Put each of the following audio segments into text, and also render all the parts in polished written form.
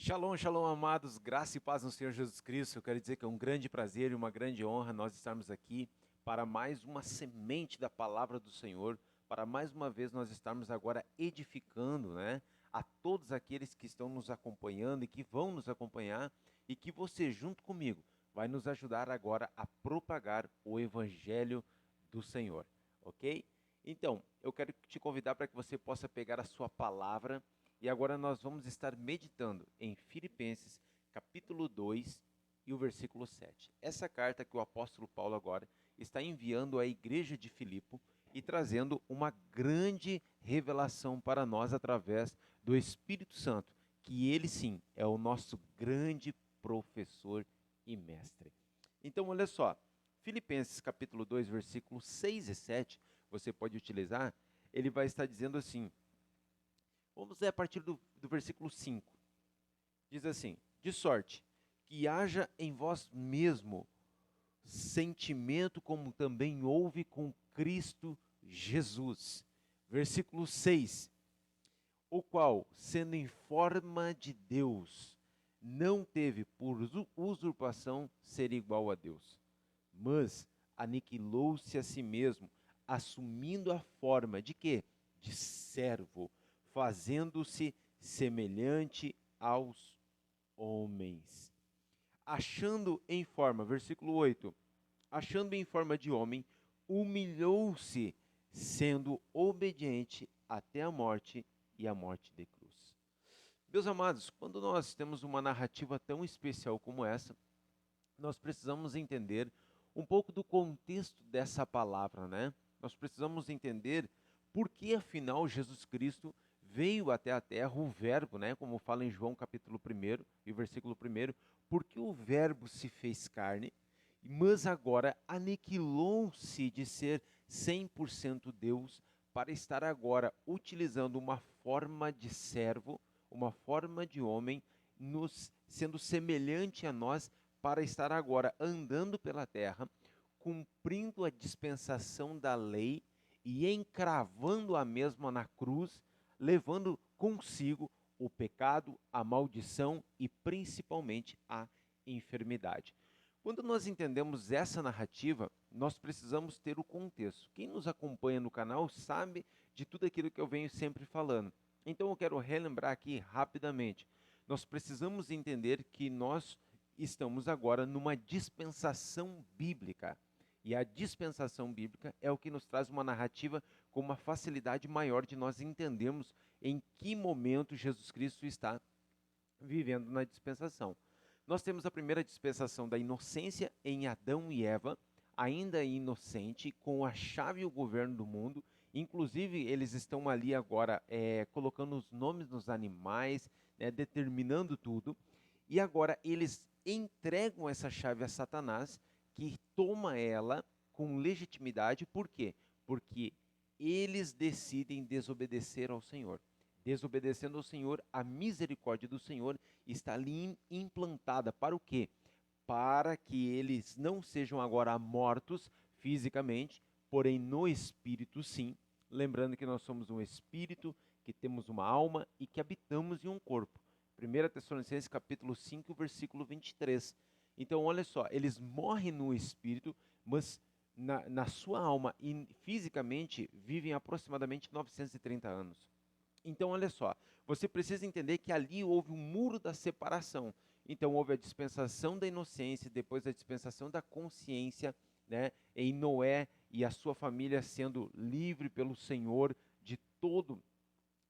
Shalom, shalom, amados, graça e paz no Senhor Jesus Cristo. Eu quero dizer que é um grande prazer e uma grande honra nós estarmos aqui para mais uma semente da palavra do Senhor, para mais uma vez nós estarmos agora edificando, a todos aqueles que estão nos acompanhando e que vão nos acompanhar e que você, junto comigo, vai nos ajudar agora a propagar o Evangelho do Senhor, ok? Então, eu quero te convidar para que você possa pegar a sua palavra. E agora nós vamos estar meditando em Filipenses, capítulo 2 e o versículo 7. Essa carta que o apóstolo Paulo agora está enviando à igreja de Filipe e trazendo uma grande revelação para nós através do Espírito Santo, que ele sim é o nosso grande professor e mestre. Então, olha só, Filipenses capítulo 2, versículos 6 e 7, você pode utilizar, ele vai estar dizendo assim. Vamos ler a partir do versículo 5. Diz assim: de sorte que haja em vós mesmo sentimento como também houve com Cristo Jesus. Versículo 6. O qual, sendo em forma de Deus, não teve por usurpação ser igual a Deus, mas aniquilou-se a si mesmo, assumindo a forma de quê? De servo, fazendo-se semelhante aos homens. Achando em forma, versículo 8, achando em forma de homem, humilhou-se, sendo obediente até a morte e a morte de cruz. Meus amados, quando nós temos uma narrativa tão especial como essa, nós precisamos entender um pouco do contexto dessa palavra, né? Nós precisamos entender por que, afinal, Jesus Cristo veio até a terra, o verbo, né? Como fala em João capítulo 1 e versículo 1, porque o verbo se fez carne, mas agora aniquilou-se de ser 100% Deus para estar agora utilizando uma forma de servo, uma forma de homem, sendo semelhante a nós, para estar agora andando pela terra, cumprindo a dispensação da lei e encravando a mesma na cruz, levando consigo o pecado, a maldição e principalmente a enfermidade. Quando nós entendemos essa narrativa, nós precisamos ter o contexto. Quem nos acompanha no canal sabe de tudo aquilo que eu venho sempre falando. Então eu quero relembrar aqui rapidamente. Nós precisamos entender que nós estamos agora numa dispensação bíblica. E a dispensação bíblica é o que nos traz uma narrativa com uma facilidade maior de nós entendermos em que momento Jesus Cristo está vivendo na dispensação. Nós temos a primeira dispensação da inocência em Adão e Eva, ainda inocente, com a chave e o governo do mundo. Inclusive, eles estão ali agora colocando os nomes nos animais, determinando tudo. E agora eles entregam essa chave a Satanás, que toma ela com legitimidade. Por quê? Porque eles decidem desobedecer ao Senhor. Desobedecendo ao Senhor, a misericórdia do Senhor está ali implantada. Para o quê? Para que eles não sejam agora mortos fisicamente, porém no espírito sim. Lembrando que nós somos um espírito, que temos uma alma e que habitamos em um corpo. 1 Tessalonicenses capítulo 5, versículo 23. Então, olha só, eles morrem no espírito, mas na sua alma e fisicamente vivem aproximadamente 930 anos. Então, olha só, você precisa entender que ali houve um muro da separação. Então, houve a dispensação da inocência, depois a dispensação da consciência, em Noé e a sua família sendo livre pelo Senhor de todo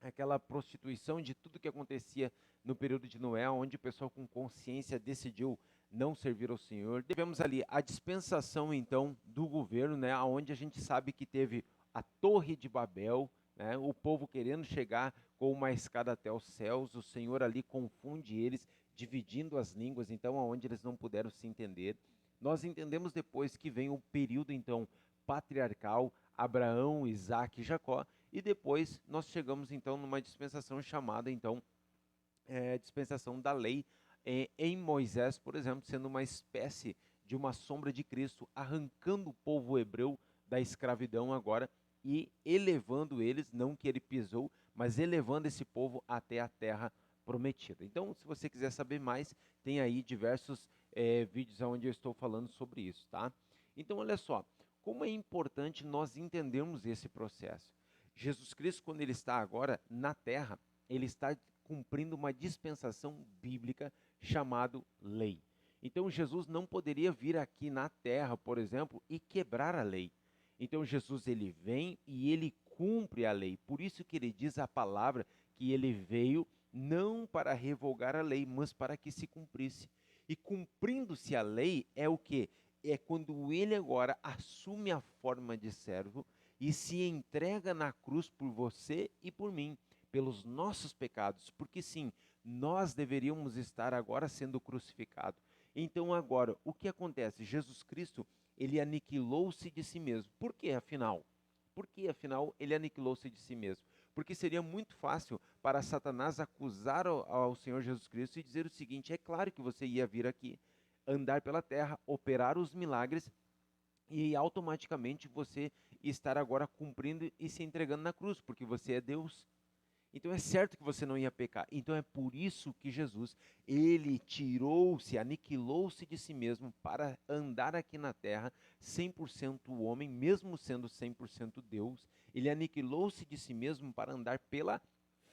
aquela prostituição, de tudo que acontecia no período de Noé, onde o pessoal com consciência decidiu não servir ao Senhor. Tivemos ali a dispensação, então, do governo, onde a gente sabe que teve a Torre de Babel, o povo querendo chegar com uma escada até os céus, o Senhor ali confunde eles, dividindo as línguas, então, aonde eles não puderam se entender. Nós entendemos depois que vem o período, então, patriarcal, Abraão, Isaac e Jacó, e depois nós chegamos, então, numa dispensação chamada, então, dispensação da lei, em Moisés, por exemplo, sendo uma espécie de uma sombra de Cristo, arrancando o povo hebreu da escravidão agora e elevando eles, não que ele pisou, mas elevando esse povo até a terra prometida. Então, se você quiser saber mais, tem aí diversos vídeos onde eu estou falando sobre isso, tá? Então, olha só, como é importante nós entendermos esse processo. Jesus Cristo, quando ele está agora na terra, ele está cumprindo uma dispensação bíblica chamada lei. Então, Jesus não poderia vir aqui na terra, por exemplo, e quebrar a lei. Então, Jesus ele vem e ele cumpre a lei. Por isso que ele diz a palavra que ele veio não para revogar a lei, mas para que se cumprisse. E cumprindo-se a lei é o que? É quando ele agora assume a forma de servo e se entrega na cruz por você e por mim, pelos nossos pecados, porque sim, nós deveríamos estar agora sendo crucificados. Então agora, o que acontece? Jesus Cristo, ele aniquilou-se de si mesmo. Por que afinal? Por que afinal ele aniquilou-se de si mesmo? Porque seria muito fácil para Satanás acusar ao Senhor Jesus Cristo e dizer o seguinte: é claro que você ia vir aqui, andar pela terra, operar os milagres e automaticamente você estar agora cumprindo e se entregando na cruz, porque você é Deus. Então é certo que você não ia pecar. Então é por isso que Jesus, ele tirou-se, aniquilou-se de si mesmo para andar aqui na terra 100% homem, mesmo sendo 100% Deus. Ele aniquilou-se de si mesmo para andar pela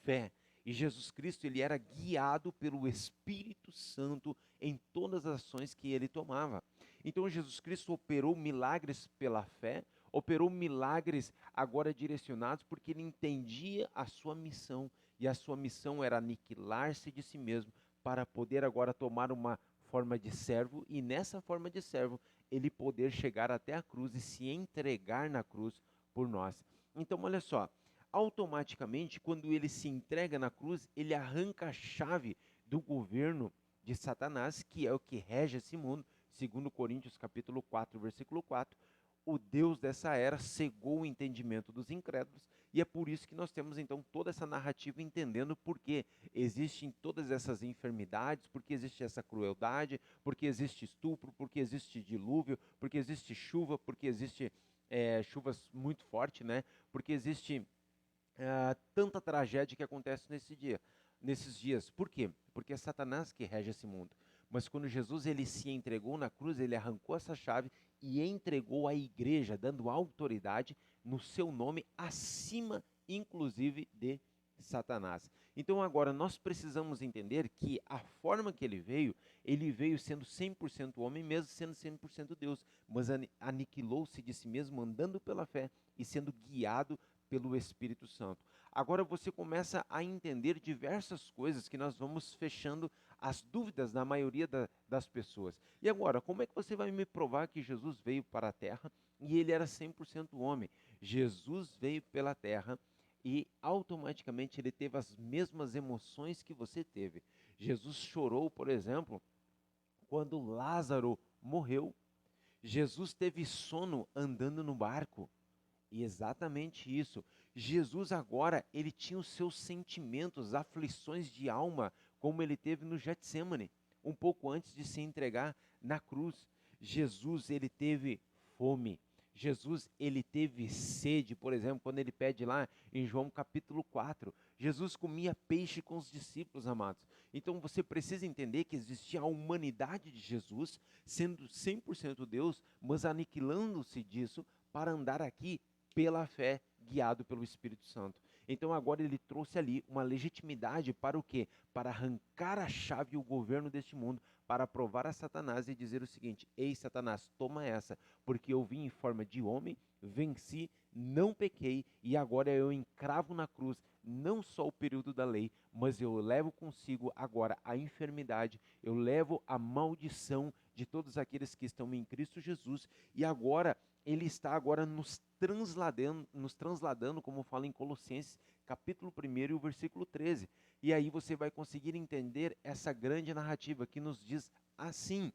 fé. E Jesus Cristo, ele era guiado pelo Espírito Santo em todas as ações que ele tomava. Então Jesus Cristo operou milagres pela fé, operou milagres agora direcionados porque ele entendia a sua missão, e a sua missão era aniquilar-se de si mesmo para poder agora tomar uma forma de servo, e nessa forma de servo ele poder chegar até a cruz e se entregar na cruz por nós. Então olha só, automaticamente quando ele se entrega na cruz, ele arranca a chave do governo de Satanás, que é o que rege esse mundo, segundo Coríntios capítulo 4, versículo 4. O Deus dessa era cegou o entendimento dos incrédulos, e é por isso que nós temos então toda essa narrativa entendendo por que existem todas essas enfermidades, porque existe essa crueldade, porque existe estupro, porque existe dilúvio, porque existe chuva, porque existe chuvas muito fortes, né? Porque existe tanta tragédia que acontece nesses dias. Por quê? Porque é Satanás que rege esse mundo. Mas quando Jesus ele se entregou na cruz, ele arrancou essa chave e entregou à igreja, dando autoridade no seu nome, acima, inclusive, de Satanás. Então agora nós precisamos entender que a forma que ele veio sendo 100% homem, mesmo sendo 100% Deus, mas aniquilou-se de si mesmo, andando pela fé e sendo guiado pelo Espírito Santo. Agora você começa a entender diversas coisas que nós vamos fechando as dúvidas da maioria das pessoas. E agora, como é que você vai me provar que Jesus veio para a terra e ele era 100% homem? Jesus veio pela terra e automaticamente ele teve as mesmas emoções que você teve. Jesus chorou, por exemplo, quando Lázaro morreu. Jesus teve sono andando no barco. E exatamente isso. Jesus agora, ele tinha os seus sentimentos, aflições de alma, como ele teve no Getsemane, um pouco antes de se entregar na cruz. Jesus, ele teve fome. Jesus, ele teve sede, por exemplo, quando ele pede lá em João capítulo 4. Jesus comia peixe com os discípulos, amados. Então você precisa entender que existia a humanidade de Jesus, sendo 100% Deus, mas aniquilando-se disso para andar aqui pela fé, guiado pelo Espírito Santo. Então agora ele trouxe ali uma legitimidade para o quê? Para arrancar a chave e o governo deste mundo, para provar a Satanás e dizer o seguinte: ei Satanás, toma essa, porque eu vim em forma de homem, venci, não pequei, e agora eu encravo na cruz não só o período da lei, mas eu levo consigo agora a enfermidade, eu levo a maldição de todos aqueles que estão em Cristo Jesus, e agora ele está agora nos transladando, como fala em Colossenses, capítulo 1 e o versículo 13. E aí você vai conseguir entender essa grande narrativa que nos diz assim,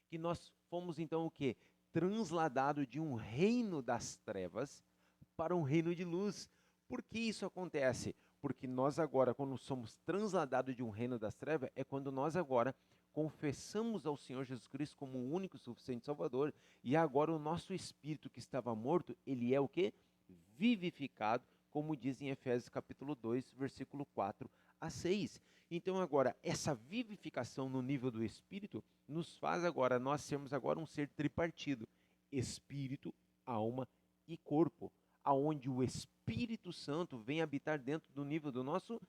que nós fomos então o quê? Transladado de um reino das trevas para um reino de luz. Por que isso acontece? Porque nós agora, quando somos transladados de um reino das trevas, é quando nós agora confessamos ao Senhor Jesus Cristo como o único e suficiente Salvador, e agora o nosso espírito que estava morto, ele é o quê? Vivificado, como diz em Efésios capítulo 2, versículo 4 a 6. Então agora, essa vivificação no nível do espírito nos faz agora, nós sermos agora um ser tripartido, espírito, alma e corpo, aonde o Espírito Santo vem habitar dentro do nível do nosso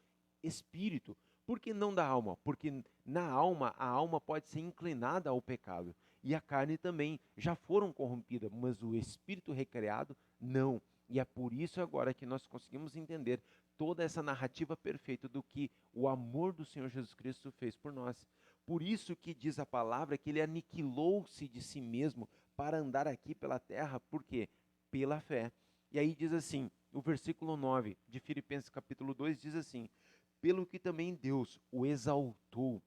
espírito. Por que não da alma? Porque na alma, a alma pode ser inclinada ao pecado e a carne também já foram corrompidas, mas o espírito recriado não. E é por isso agora que nós conseguimos entender toda essa narrativa perfeita do que o amor do Senhor Jesus Cristo fez por nós. Por isso que diz a palavra que ele aniquilou-se de si mesmo para andar aqui pela terra, por quê? Pela fé. E aí diz assim, o versículo 9 de Filipenses capítulo 2 diz assim: pelo que também Deus o exaltou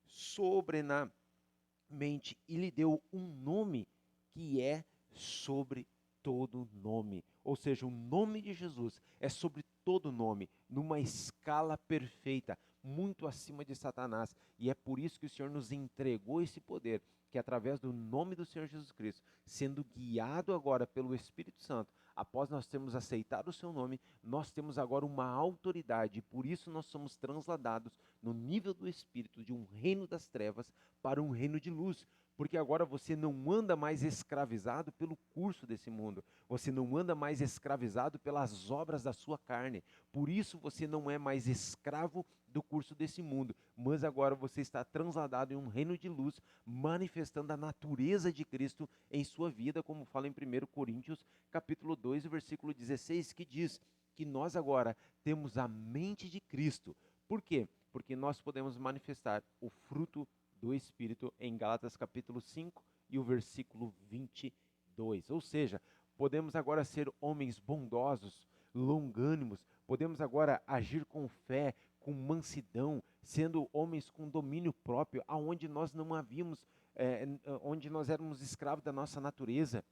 sobrenaturalmente e lhe deu um nome que é sobre todo nome. Ou seja, o nome de Jesus é sobre todo nome, numa escala perfeita, muito acima de Satanás. E é por isso que o Senhor nos entregou esse poder, que através do nome do Senhor Jesus Cristo, sendo guiado agora pelo Espírito Santo, após nós termos aceitado o seu nome, nós temos agora uma autoridade, e por isso nós somos transladados no nível do Espírito de um reino das trevas para um reino de luz. Porque agora você não anda mais escravizado pelo curso desse mundo. Você não anda mais escravizado pelas obras da sua carne. Por isso você não é mais escravo do curso desse mundo. Mas agora você está transladado em um reino de luz, manifestando a natureza de Cristo em sua vida, como fala em 1 Coríntios capítulo 2, versículo 16, que diz que nós agora temos a mente de Cristo. Por quê? Porque nós podemos manifestar o fruto do Espírito em Gálatas capítulo 5 e o versículo 22. Ou seja, podemos agora ser homens bondosos, longânimos, podemos agora agir com fé, com mansidão, sendo homens com domínio próprio, aonde nós não havíamos, onde nós éramos escravos da nossa natureza.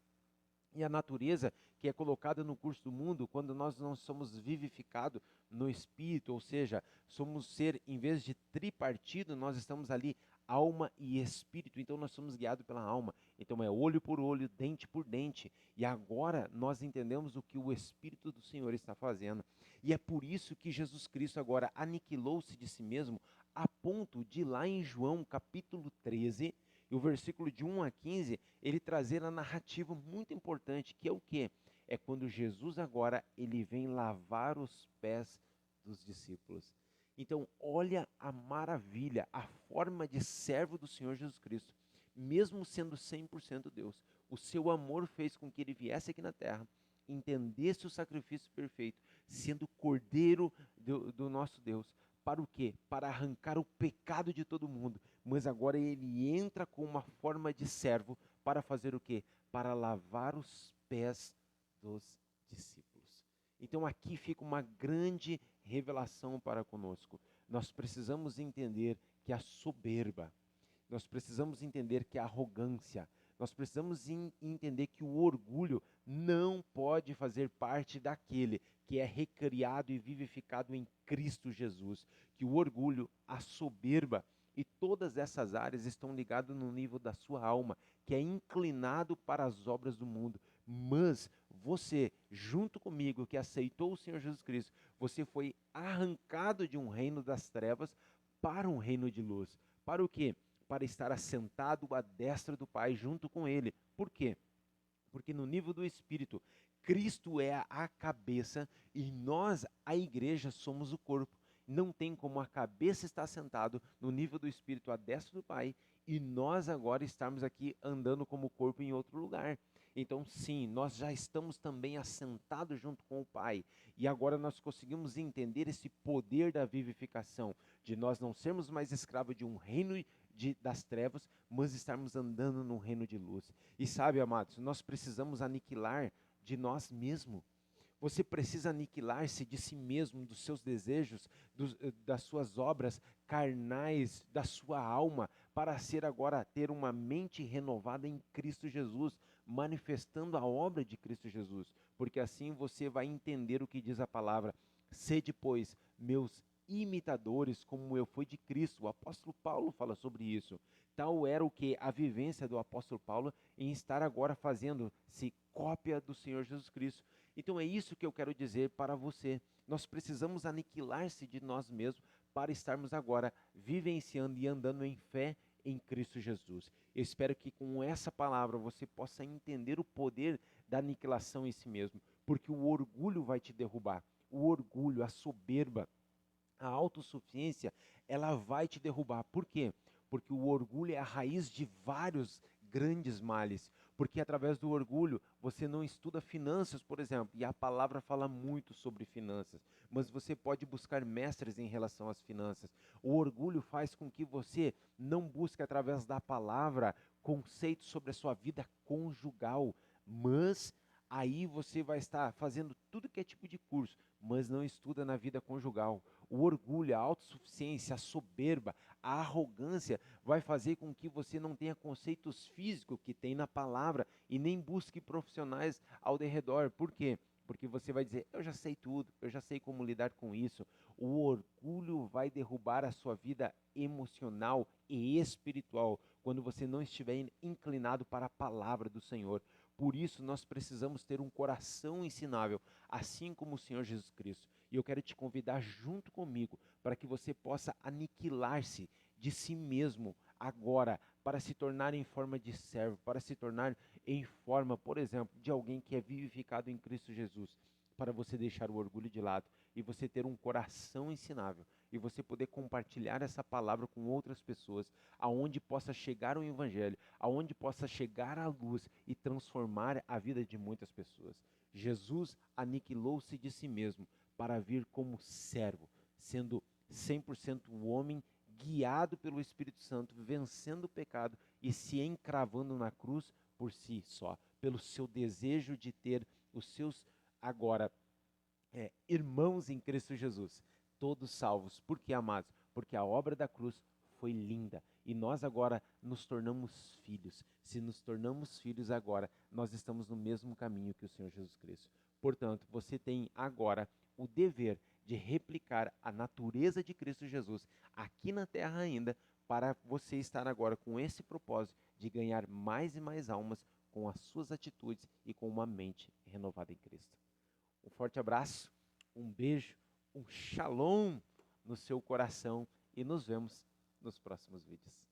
E a natureza que é colocada no curso do mundo, quando nós não somos vivificados no Espírito, ou seja, somos ser, em vez de tripartido, nós estamos ali alma e espírito, então nós somos guiados pela alma. Então é olho por olho, dente por dente. E agora nós entendemos o que o Espírito do Senhor está fazendo. E é por isso que Jesus Cristo agora aniquilou-se de si mesmo, a ponto de lá em João capítulo 13, e o versículo de 1 a 15, ele trazer a narrativa muito importante, que é o quê? É quando Jesus agora, ele vem lavar os pés dos discípulos. Então, olha a maravilha, a forma de servo do Senhor Jesus Cristo, mesmo sendo 100% Deus. O seu amor fez com que ele viesse aqui na terra, entendesse o sacrifício perfeito, sendo cordeiro do nosso Deus. Para o quê? Para arrancar o pecado de todo mundo. Mas agora ele entra com uma forma de servo para fazer o quê? Para lavar os pés dos discípulos. Então aqui fica uma grande revelação para conosco. Nós precisamos entender que a soberba, nós precisamos entender que a arrogância, nós precisamos entender que o orgulho não pode fazer parte daquele que é recriado e vivificado em Cristo Jesus. Que o orgulho, a soberba e todas essas áreas estão ligadas no nível da sua alma, que é inclinado para as obras do mundo. Mas você, junto comigo, que aceitou o Senhor Jesus Cristo, você foi arrancado de um reino das trevas para um reino de luz. Para o quê? Para estar assentado à destra do Pai junto com Ele. Por quê? Porque no nível do Espírito, Cristo é a cabeça e nós, a igreja, somos o corpo. Não tem como a cabeça estar sentado no nível do Espírito à destra do Pai e nós agora estarmos aqui andando como corpo em outro lugar. Então sim, nós já estamos também assentados junto com o Pai. E agora nós conseguimos entender esse poder da vivificação, de nós não sermos mais escravos de um reino das trevas, mas estarmos andando no reino de luz. E sabe, amados, nós precisamos aniquilar de nós mesmos. Você precisa aniquilar-se de si mesmo, dos seus desejos, das suas obras carnais, da sua alma, para ser agora, ter uma mente renovada em Cristo Jesus, manifestando a obra de Cristo Jesus. Porque assim você vai entender o que diz a palavra. Sede, pois, meus imitadores, como eu fui de Cristo. O apóstolo Paulo fala sobre isso. Tal era o que a vivência do apóstolo Paulo em estar agora fazendo-se cópia do Senhor Jesus Cristo. Então é isso que eu quero dizer para você. Nós precisamos aniquilar-se de nós mesmos para estarmos agora vivenciando e andando em fé em Cristo Jesus. Eu espero que com essa palavra você possa entender o poder da aniquilação em si mesmo, porque o orgulho vai te derrubar. O orgulho, a soberba, a autossuficiência, ela vai te derrubar. Por quê? Porque o orgulho é a raiz de vários grandes males. Porque através do orgulho você não estuda finanças, por exemplo, e a palavra fala muito sobre finanças, mas você pode buscar mestres em relação às finanças. O orgulho faz com que você não busque através da palavra conceitos sobre a sua vida conjugal, mas aí você vai estar fazendo tudo que é tipo de curso, mas não estuda na vida conjugal. O orgulho, a autossuficiência, a soberba, a arrogância vai fazer com que você não tenha conceitos físicos que tem na palavra e nem busque profissionais ao redor. Por quê? Porque você vai dizer, eu já sei tudo, eu já sei como lidar com isso. O orgulho vai derrubar a sua vida emocional e espiritual quando você não estiver inclinado para a palavra do Senhor. Por isso, nós precisamos ter um coração ensinável, assim como o Senhor Jesus Cristo. E eu quero te convidar junto comigo para que você possa aniquilar-se de si mesmo agora, para se tornar em forma de servo, para se tornar em forma, por exemplo, de alguém que é vivificado em Cristo Jesus, para você deixar o orgulho de lado e você ter um coração ensinável e você poder compartilhar essa palavra com outras pessoas, aonde possa chegar o evangelho, aonde possa chegar a luz e transformar a vida de muitas pessoas. Jesus aniquilou-se de si mesmo para vir como servo, sendo 100% homem, guiado pelo Espírito Santo, vencendo o pecado e se encravando na cruz por si só, pelo seu desejo de ter os seus agora irmãos em Cristo Jesus, todos salvos. Por que, amados? Porque a obra da cruz foi linda e nós agora nos tornamos filhos. Se nos tornamos filhos agora, nós estamos no mesmo caminho que o Senhor Jesus Cristo. Portanto, você tem agora o dever de replicar a natureza de Cristo Jesus aqui na terra ainda, para você estar agora com esse propósito de ganhar mais e mais almas com as suas atitudes e com uma mente renovada em Cristo. Um forte abraço, um beijo, um shalom no seu coração e nos vemos nos próximos vídeos.